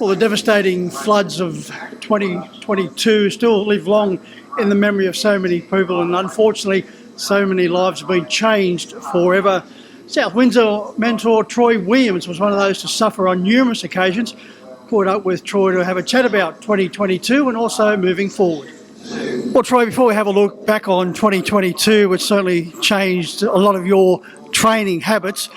Well, the devastating floods of 2022 still live long in the memory of so many people, and unfortunately, so many lives have been changed forever. South Windsor mentor Troy Williams was one of those to suffer on numerous occasions. Caught up with Troy to have a chat about 2022 and also moving forward. Well, Troy, before we have a look back on 2022, which certainly changed a lot of your training habits,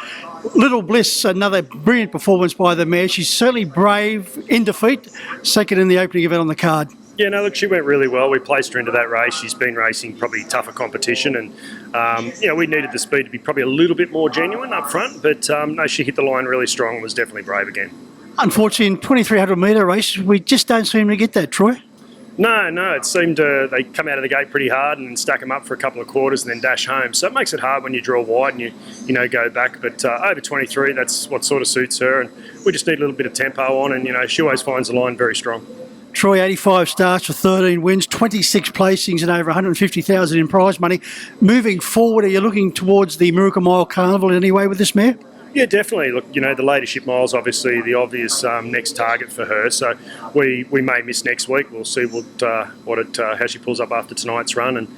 Little Bliss, another brilliant performance by the mare. She's certainly brave in defeat, second in the opening event on the card. Yeah, no, look, she went really well. We placed her into that race. She's been racing probably tougher competition, and we needed the speed to be probably a little bit more genuine up front, but no, she hit the line really strong and was definitely brave again. Unfortunately, in 2,300 metre race, we just don't seem to get that, Troy. No, it seemed they come out of the gate pretty hard and stack them up for a couple of quarters and then dash home. So it makes it hard when you draw wide and you go back. But over 23, that's what sort of suits her, and we just need a little bit of tempo on, and she always finds the line very strong. Troy, 85 starts for 13 wins, 26 placings and over 150,000 in prize money. Moving forward, are you looking towards the Miracle Mile Carnival in any way with this mare? Yeah, definitely. Look, the Leadership Mile's obviously the obvious next target for her. So we may miss next week. We'll see how she pulls up after tonight's run, and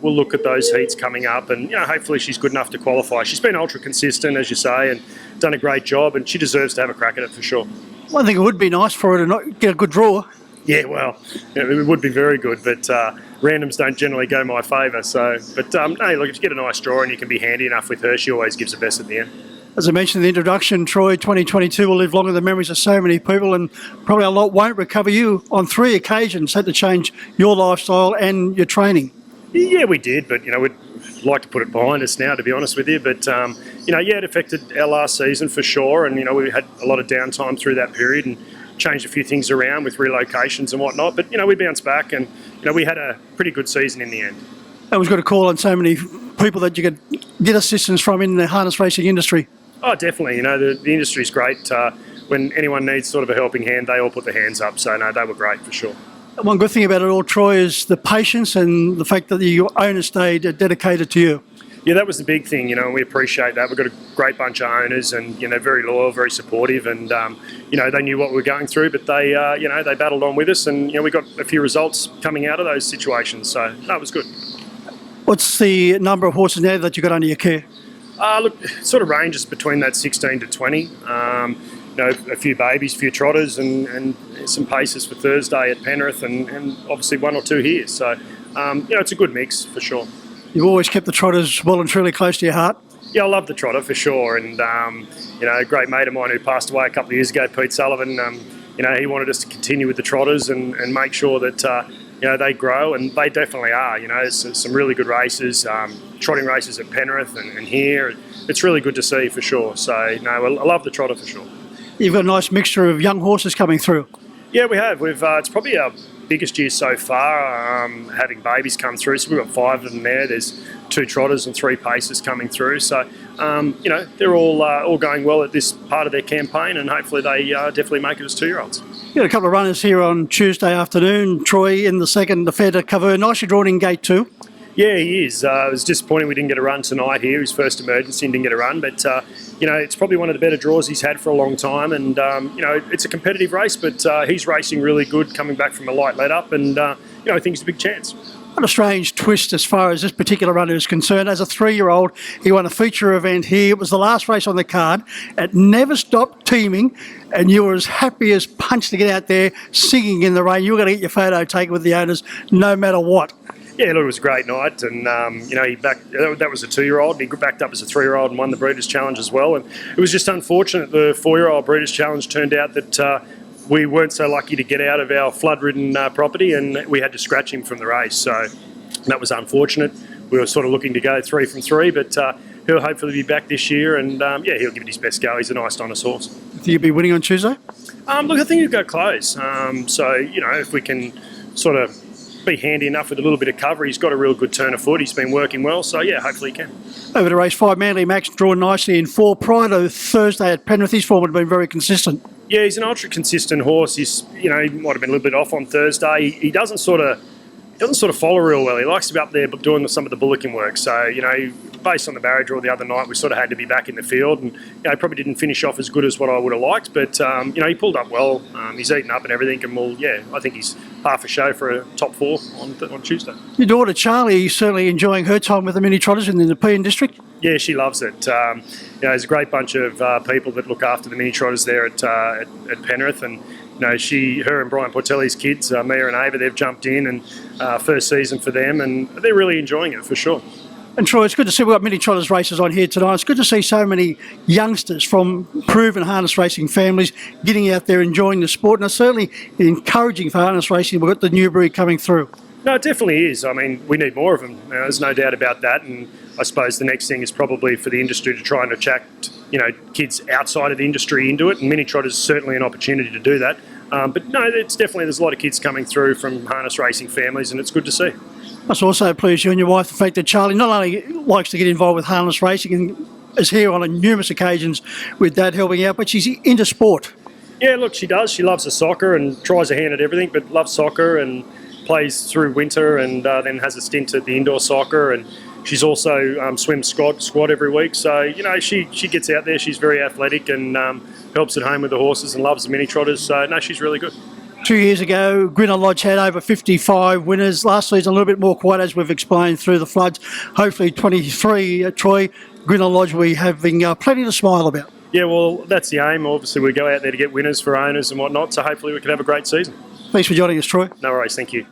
we'll look at those heats coming up, and hopefully she's good enough to qualify. She's been ultra consistent, as you say, and done a great job, and she deserves to have a crack at it for sure. Well, I think it would be nice for her to not get a good draw. Yeah, well, it would be very good, but randoms don't generally go my favour. So, but hey, look, if you get a nice draw and you can be handy enough with her, she always gives the best at the end. As I mentioned in the introduction, Troy, 2022 will live longer in the memories of so many people, and probably a lot won't recover. You, on 3 occasions, had to change your lifestyle and your training. Yeah, we did, but we'd like to put it behind us now, to be honest with you. But it affected our last season for sure, and we had a lot of downtime through that period and changed a few things around with relocations and whatnot. But we bounced back, and we had a pretty good season in the end. And we've got to call on so many people that you could get assistance from in the harness racing industry. Oh, definitely. The industry's great. When anyone needs sort of a helping hand, they all put their hands up. So, no, they were great for sure. One good thing about it all, Troy, is the patience and the fact that the owners stayed dedicated to you. Yeah, that was the big thing, and we appreciate that. We've got a great bunch of owners and, very loyal, very supportive, and, they knew what we were going through, but they, they battled on with us, and, we got a few results coming out of those situations. So, no, it was good. What's the number of horses now that you got under your care? Look, it sort of ranges between that 16 to 20. A few babies, a few trotters, and some paces for Thursday at Penrith, and obviously 1 or 2 here. So, it's a good mix for sure. You've always kept the trotters well and truly close to your heart? Yeah, I love the trotter for sure. And, a great mate of mine who passed away a couple of years ago, Pete Sullivan, he wanted us to continue with the trotters and make sure that, they grow, and they definitely are. There's some really good races, trotting races at Penrith and here. It's really good to see for sure. So, no, I love the trotter for sure. You've got a nice mixture of young horses coming through. Yeah, we have. It's probably our biggest year so far, having babies come through. So we've got 5 of them there. There's 2 trotters and 3 paces coming through. So, they're all going well at this part of their campaign, and hopefully they definitely make it as 2-year-olds. You got a couple of runners here on Tuesday afternoon. Troy in the second, the fair to cover. Nicely drawn in gate 2. Yeah, he is. It was disappointing we didn't get a run tonight here. His first emergency and didn't get a run. But, it's probably one of the better draws he's had for a long time. And, it's a competitive race, but he's racing really good, coming back from a light let-up. And, I think it's a big chance. What a strange twist as far as this particular runner is concerned. As a 3-year-old, he won a feature event here. It was the last race on the card. It never stopped teaming, and you were as happy as punch to get out there singing in the rain. You were going to get your photo taken with the owners no matter what. Yeah, look, it was a great night, and that was a 2-year-old. He backed up as a 3-year-old and won the Breeders' Challenge as well. And it was just unfortunate the 4-year-old Breeders' Challenge turned out that we weren't so lucky to get out of our flood-ridden property, and we had to scratch him from the race. So that was unfortunate. We were sort of looking to go 3 from 3, but he'll hopefully be back this year, and he'll give it his best go. He's a nice, honest horse. Think you'll be winning on Tuesday? Look, I think he'll go close. So if we can sort of be handy enough with a little bit of cover. He's got a real good turn of foot. He's been working well, so yeah, hopefully he can. Over to race 5, Manly Max drawn nicely in 4. Prior to Thursday at Penrith, his form had been very consistent. Yeah, he's an ultra consistent horse. He might have been a little bit off on Thursday. He doesn't sort of follow real well. He likes to be up there doing some of the bullocking work. So, based on the barrier draw the other night, we sort of had to be back in the field, and probably didn't finish off as good as what I would have liked. But he pulled up well. He's eaten up and everything, and I think he's half a show for a top 4 on Tuesday. Your daughter Charlie is certainly enjoying her time with the mini trotters in the Nepean district. Yeah, she loves it. There's a great bunch of people that look after the mini trotters there at Penrith, and her and Brian Portelli's kids, Mia and Ava, they've jumped in, and first season for them, and they're really enjoying it for sure. And Troy, it's good to see we've got mini trotters races on here tonight. It's good to see so many youngsters from proven harness racing families getting out there enjoying the sport, and it's certainly encouraging for harness racing. We've got the new breed coming through. No, it definitely is. I mean, we need more of them. There's no doubt about that. And I suppose the next thing is probably for the industry to try and attract, kids outside of the industry into it. And mini trotters is certainly an opportunity to do that. But no, there's a lot of kids coming through from harness racing families, and it's good to see. Must also please you and your wife the fact that Charlie not only likes to get involved with harness racing and is here on numerous occasions with Dad helping out, but she's into sport. Yeah, look, she does. She loves the soccer and tries her hand at everything, but loves soccer and plays through winter, and then has a stint at the indoor soccer, and she's also swims squad every week. So she gets out there. She's very athletic and helps at home with the horses and loves the mini trotters. So no, she's really good. 2 years ago, Grinnell Lodge had over 55 winners. Last season, a little bit more quiet, as we've explained, through the floods. Hopefully 23, Troy, Grinnell Lodge will be having plenty to smile about. Yeah, well, that's the aim. Obviously, we go out there to get winners for owners and whatnot, so hopefully we can have a great season. Thanks for joining us, Troy. No worries, thank you.